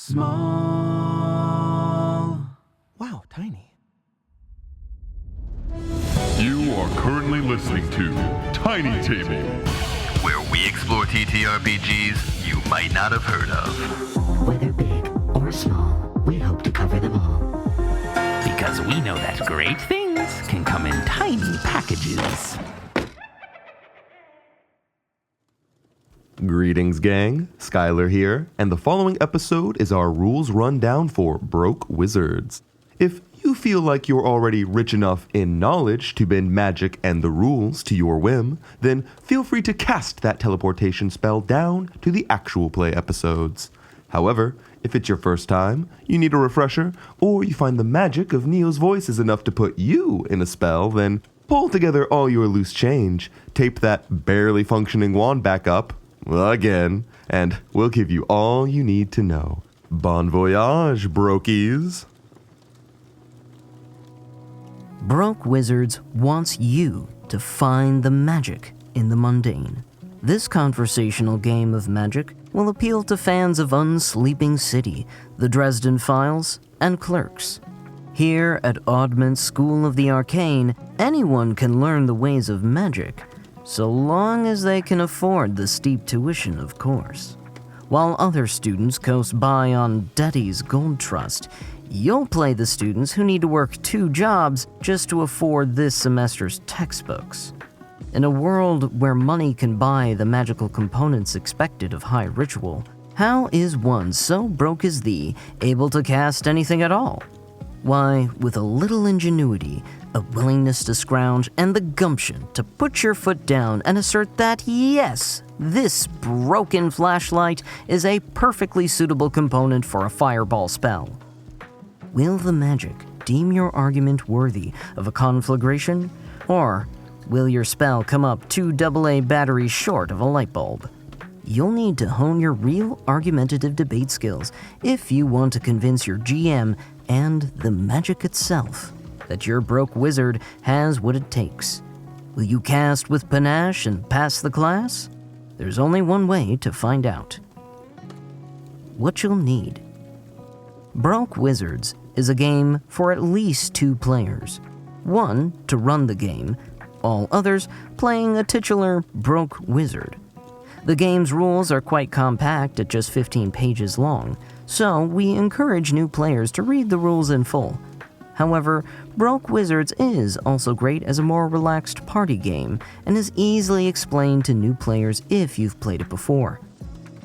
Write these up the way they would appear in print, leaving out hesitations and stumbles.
Small. Wow, tiny. You are currently listening to Tiny Table, where we explore TTRPGs you might not have heard of. Whether big or small, we hope to cover them all. Because we know that great things can come in tiny packages. Greetings, gang. Skylar here, and the following episode is our rules rundown for Broke Wizards. If you feel like you're already rich enough in knowledge to bend magic and the rules to your whim, then feel free to cast that teleportation spell down to the actual play episodes. However, if it's your first time, you need a refresher, or you find the magic of Neo's voice is enough to put you in a spell, then pull together all your loose change, tape that barely functioning wand back up, again, and we'll give you all you need to know. Bon voyage, brokies. Broke Wizards wants you to find the magic in the mundane. This conversational game of magic will appeal to fans of Unsleeping City, the Dresden Files, and Clerks. Here at Oddment's School of the Arcane, anyone can learn the ways of magic, so long as they can afford the steep tuition, of course. While other students coast by on Daddy's Gold Trust, you'll play the students who need to work 2 jobs just to afford this semester's textbooks. In a world where money can buy the magical components expected of high ritual, how is one so broke as thee able to cast anything at all? Why, with a little ingenuity, a willingness to scrounge, and the gumption to put your foot down and assert that, yes, this broken flashlight is a perfectly suitable component for a fireball spell. Will the magic deem your argument worthy of a conflagration, or will your spell come up 2 AA batteries short of a light bulb? You'll need to hone your real argumentative debate skills if you want to convince your GM and the magic itself that your broke wizard has what it takes. Will you cast with panache and pass the class? There's only one way to find out. What you'll need. Broke Wizards is a game for at least 2 players. 1 to run the game, all others playing a titular broke wizard. The game's rules are quite compact at just 15 pages long, so we encourage new players to read the rules in full. However, Broke Wizards is also great as a more relaxed party game and is easily explained to new players if you've played it before.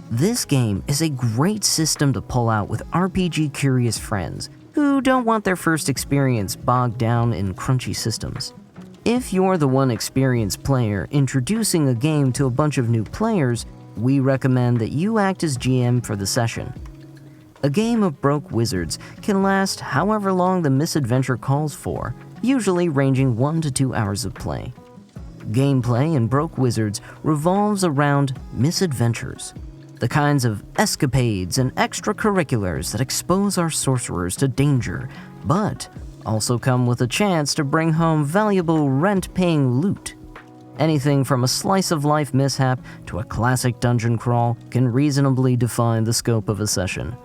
This game is a great system to pull out with RPG-curious friends who don't want their first experience bogged down in crunchy systems. If you're the one experienced player introducing a game to a bunch of new players, we recommend that you act as GM for the session. A game of Broke Wizards can last however long the misadventure calls for, usually ranging 1 to 2 hours of play. Gameplay in Broke Wizards revolves around misadventures, the kinds of escapades and extracurriculars that expose our sorcerers to danger, but also come with a chance to bring home valuable rent-paying loot. Anything from a slice-of-life mishap to a classic dungeon crawl can reasonably define the scope of a session.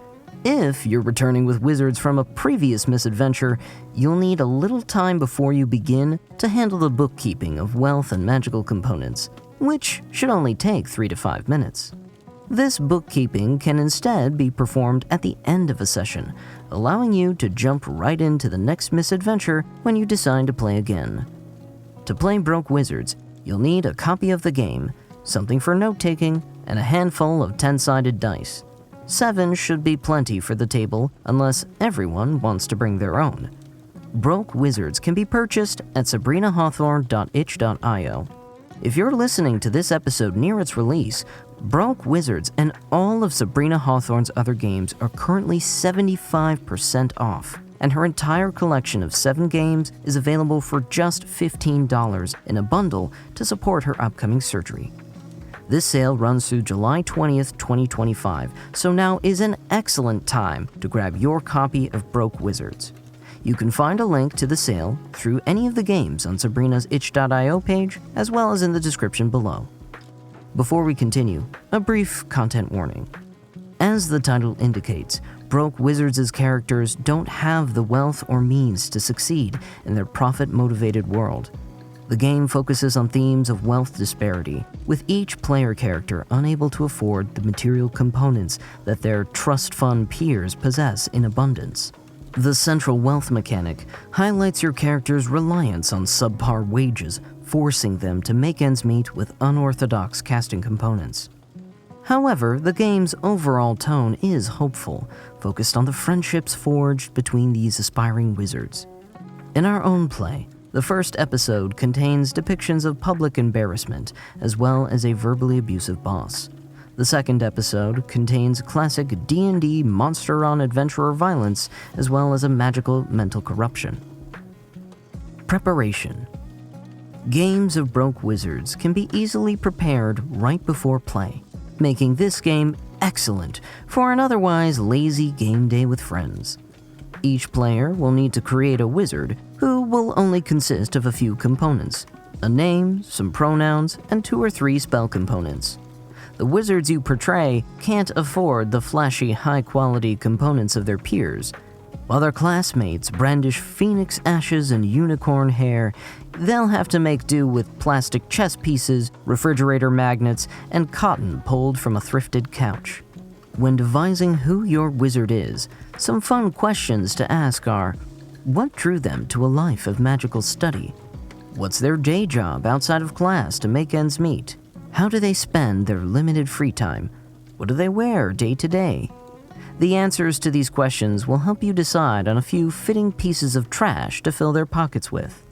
If you're returning with wizards from a previous misadventure, you'll need a little time before you begin to handle the bookkeeping of wealth and magical components, which should only take 3 to 5 minutes. This bookkeeping can instead be performed at the end of a session, allowing you to jump right into the next misadventure when you decide to play again. To play Broke Wizards, you'll need a copy of the game, something for note-taking, and a handful of 10-sided dice. 7 should be plenty for the table unless everyone wants to bring their own. Broke Wizards can be purchased at sabrinahawthorne.itch.io. If you're listening to this episode near its release, Broke Wizards and all of Sabrina Hawthorne's other games are currently 75% off, and her entire collection of 7 games is available for just $15 in a bundle to support her upcoming surgery. This sale runs through July 20th, 2025, so now is an excellent time to grab your copy of Broke Wizards. You can find a link to the sale through any of the games on Sabrina's itch.io page, as well as in the description below. Before we continue, a brief content warning. As the title indicates, Broke Wizards' characters don't have the wealth or means to succeed in their profit-motivated world. The game focuses on themes of wealth disparity, with each player character unable to afford the material components that their trust fund peers possess in abundance. The central wealth mechanic highlights your character's reliance on subpar wages, forcing them to make ends meet with unorthodox casting components. However, the game's overall tone is hopeful, focused on the friendships forged between these aspiring wizards. In our own play, the first episode contains depictions of public embarrassment, as well as a verbally abusive boss. The second episode contains classic D&D monster on adventurer violence, as well as a magical mental corruption. Preparation. Games of Broke Wizards can be easily prepared right before play, making this game excellent for an otherwise lazy game day with friends. Each player will need to create a wizard who will only consist of a few components: a name, some pronouns, and 2 or 3 spell components. The wizards you portray can't afford the flashy, high-quality components of their peers. While their classmates brandish phoenix ashes and unicorn hair, they'll have to make do with plastic chess pieces, refrigerator magnets, and cotton pulled from a thrifted couch. When devising who your wizard is, some fun questions to ask are: what drew them to a life of magical study? What's their day job outside of class to make ends meet? How do they spend their limited free time? What do they wear day to day? The answers to these questions will help you decide on a few fitting pieces of trash to fill their pockets with.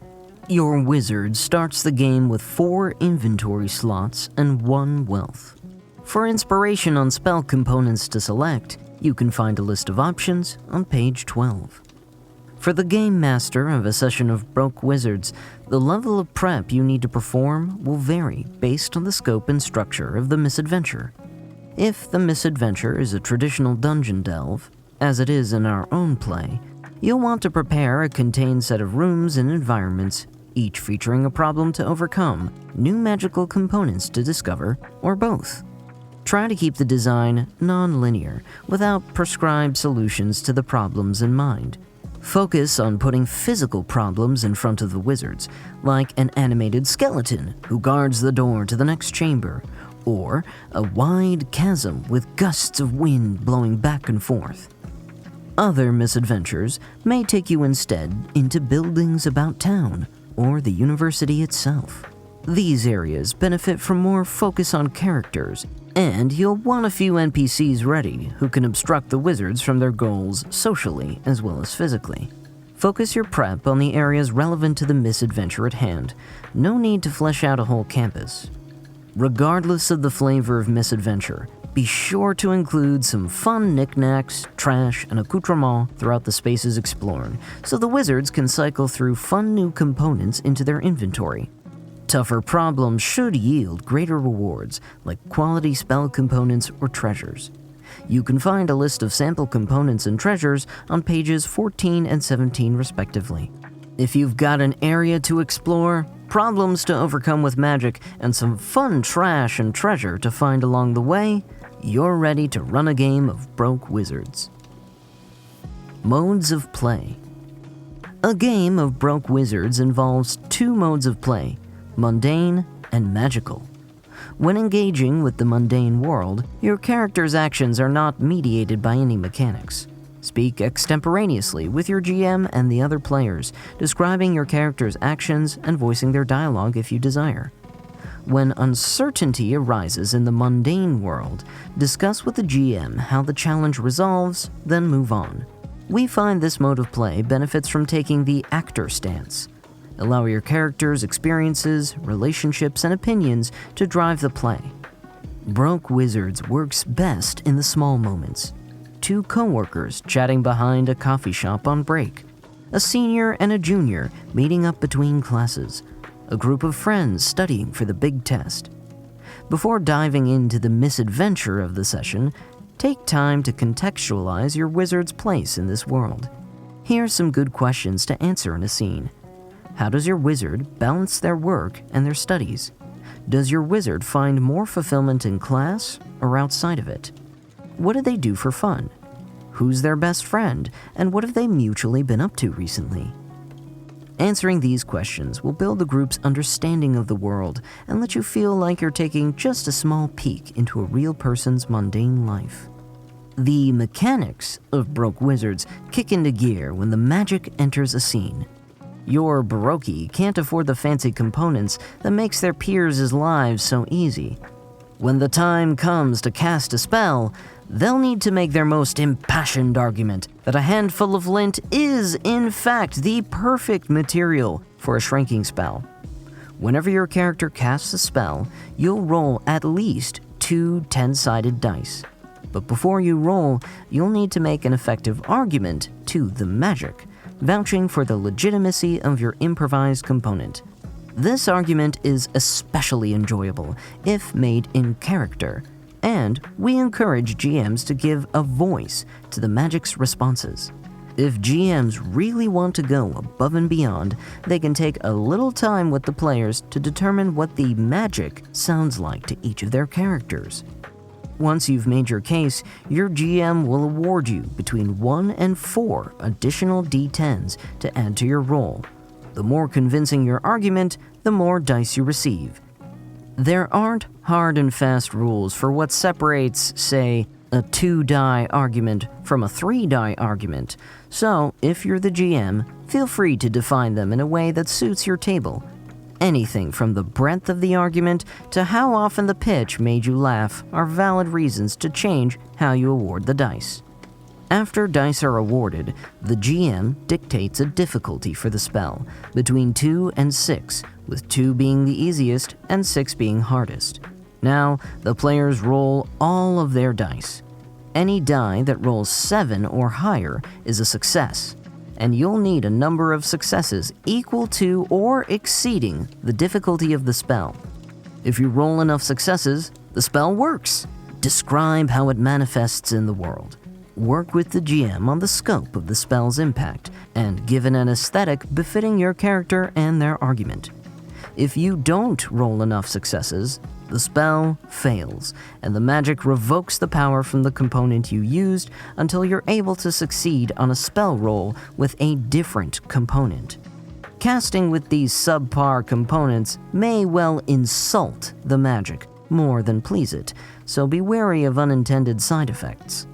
Your wizard starts the game with 4 inventory slots and 1 wealth. For inspiration on spell components to select, you can find a list of options on page 12. For the game master of a session of Broke Wizards, the level of prep you need to perform will vary based on the scope and structure of the misadventure. If the misadventure is a traditional dungeon delve, as it is in our own play, you'll want to prepare a contained set of rooms and environments, each featuring a problem to overcome, new magical components to discover, or both. Try to keep the design non-linear, without prescribed solutions to the problems in mind. Focus on putting physical problems in front of the wizards, like an animated skeleton who guards the door to the next chamber, or a wide chasm with gusts of wind blowing back and forth. Other misadventures may take you instead into buildings about town, or the university itself. These areas benefit from more focus on characters, and you'll want a few NPCs ready who can obstruct the wizards from their goals socially as well as physically. Focus your prep on the areas relevant to the misadventure at hand. No need to flesh out a whole campus. Regardless of the flavor of misadventure, be sure to include some fun knickknacks, trash, and accoutrements throughout the spaces explored, so the wizards can cycle through fun new components into their inventory. Tougher problems should yield greater rewards, like quality spell components or treasures. You can find a list of sample components and treasures on pages 14 and 17 respectively. If you've got an area to explore, problems to overcome with magic, and some fun trash and treasure to find along the way, you're ready to run a game of Broke Wizards. Modes of play. A game of Broke Wizards involves 2 modes of play: mundane and magical. When engaging with the mundane world, your character's actions are not mediated by any mechanics. Speak extemporaneously with your GM and the other players, describing your character's actions and voicing their dialogue if you desire. When uncertainty arises in the mundane world, discuss with the GM how the challenge resolves, then move on. We find this mode of play benefits from taking the actor stance. Allow your character's experiences, relationships, and opinions to drive the play. Broke Wizards works best in the small moments. 2 coworkers chatting behind a coffee shop on break. A senior and a junior meeting up between classes. A group of friends studying for the big test. Before diving into the misadventure of the session, take time to contextualize your wizard's place in this world. Here are some good questions to answer in a scene. How does your wizard balance their work and their studies? Does your wizard find more fulfillment in class or outside of it? What do they do for fun? Who's their best friend, and what have they mutually been up to recently? Answering these questions will build the group's understanding of the world and let you feel like you're taking just a small peek into a real person's mundane life. The mechanics of Broke Wizards kick into gear when the magic enters a scene. Your Baroque can't afford the fancy components that makes their peers' lives so easy. When the time comes to cast a spell, they'll need to make their most impassioned argument that a handful of lint is, in fact, the perfect material for a shrinking spell. Whenever your character casts a spell, you'll roll at least 2 10-sided dice. But before you roll, you'll need to make an effective argument to the magic, vouching for the legitimacy of your improvised component. This argument is especially enjoyable if made in character, and we encourage GMs to give a voice to the magic's responses. If GMs really want to go above and beyond, they can take a little time with the players to determine what the magic sounds like to each of their characters. Once you've made your case, your GM will award you between 1 and 4 additional D10s to add to your roll. The more convincing your argument, the more dice you receive. There aren't hard and fast rules for what separates, say, a 2-die argument from a 3-die argument, so if you're the GM, feel free to define them in a way that suits your table. Anything from the breadth of the argument to how often the pitch made you laugh are valid reasons to change how you award the dice. After dice are awarded, the GM dictates a difficulty for the spell, between 2 and 6, with 2 being the easiest and 6 being hardest. Now, the players roll all of their dice. Any die that rolls 7 or higher is a success, and you'll need a number of successes equal to or exceeding the difficulty of the spell. If you roll enough successes, the spell works. Describe how it manifests in the world. Work with the GM on the scope of the spell's impact, and give it an aesthetic befitting your character and their argument. If you don't roll enough successes, the spell fails, and the magic revokes the power from the component you used until you're able to succeed on a spell roll with a different component. Casting with these subpar components may well insult the magic more than please it, so be wary of unintended side effects.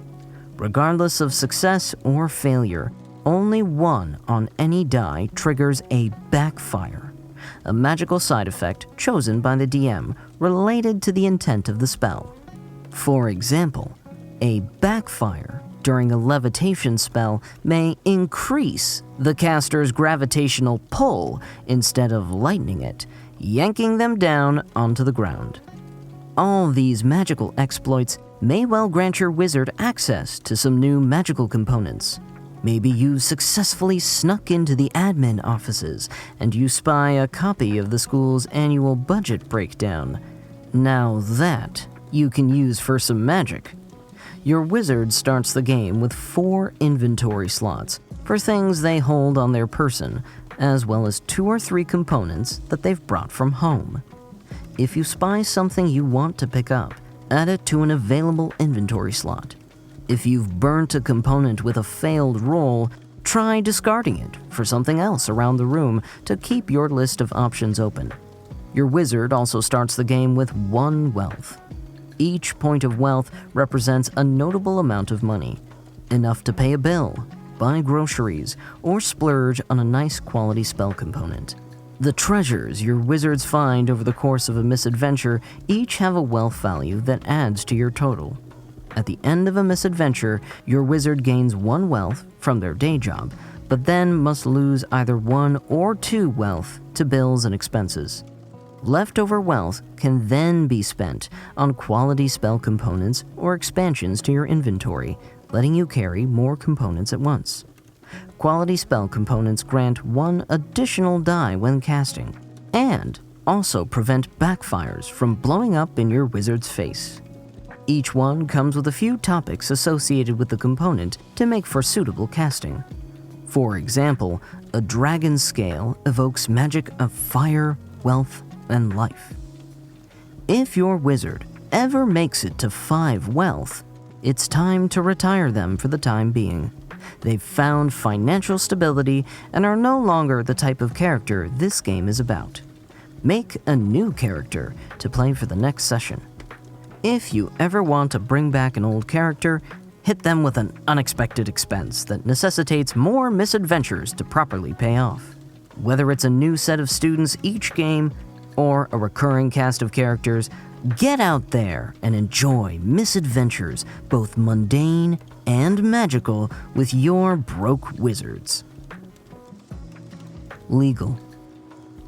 Regardless of success or failure, only 1 on any die triggers a backfire, a magical side effect chosen by the DM related to the intent of the spell. For example, a backfire during a levitation spell may increase the caster's gravitational pull instead of lightening it, yanking them down onto the ground. All these magical exploits may well grant your wizard access to some new magical components. Maybe you successfully snuck into the admin offices and you spy a copy of the school's annual budget breakdown. Now that you can use for some magic. Your wizard starts the game with 4 inventory slots for things they hold on their person, as well as 2 or 3 components that they've brought from home. If you spy something you want to pick up, add it to an available inventory slot. If you've burnt a component with a failed roll, try discarding it for something else around the room to keep your list of options open. Your wizard also starts the game with 1 wealth. Each point of wealth represents a notable amount of money, enough to pay a bill, buy groceries, or splurge on a nice quality spell component. The treasures your wizards find over the course of a misadventure each have a wealth value that adds to your total. At the end of a misadventure, your wizard gains 1 wealth from their day job, but then must lose either 1 or 2 wealth to bills and expenses. Leftover wealth can then be spent on quality spell components or expansions to your inventory, letting you carry more components at once. Quality spell components grant 1 additional die when casting, and also prevent backfires from blowing up in your wizard's face. Each one comes with a few topics associated with the component to make for suitable casting. For example, a dragon scale evokes magic of fire, wealth, and life. If your wizard ever makes it to 5 wealth, it's time to retire them for the time being. They've found financial stability and are no longer the type of character this game is about. Make a new character to play for the next session. If you ever want to bring back an old character, hit them with an unexpected expense that necessitates more misadventures to properly pay off. Whether it's a new set of students each game or a recurring cast of characters, get out there and enjoy misadventures, both mundane and magical, with your Broke Wizards. Legal.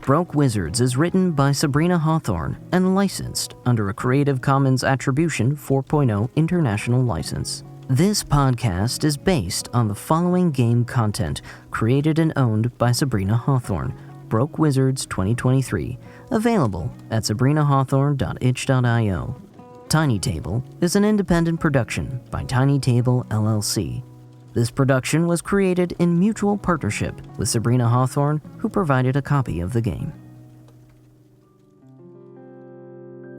Broke Wizards is written by Sabrina Hawthorne and licensed under a Creative Commons Attribution 4.0 international license. This podcast is based on the following game content created and owned by Sabrina Hawthorne, Broke Wizards 2023, available at sabrinahawthorne.itch.io. Tiny Table is an independent production by Tiny Table LLC. This production was created in mutual partnership with Sabrina Hawthorne, who provided a copy of the game.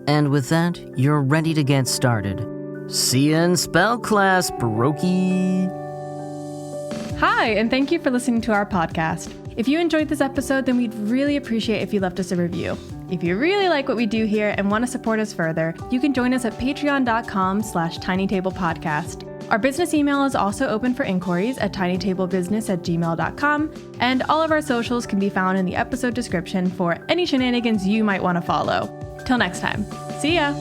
And with that, you're ready to get started. See ya in spell class, Brokey! Hi, and thank you for listening to our podcast. If you enjoyed this episode, then we'd really appreciate if you left us a review. If you really like what we do here and want to support us further, you can join us at patreon.com/tinytablepodcast. Our business email is also open for inquiries at tinytablebusiness@gmail.com, and all of our socials can be found in the episode description for any shenanigans you might want to follow. Till next time, see ya!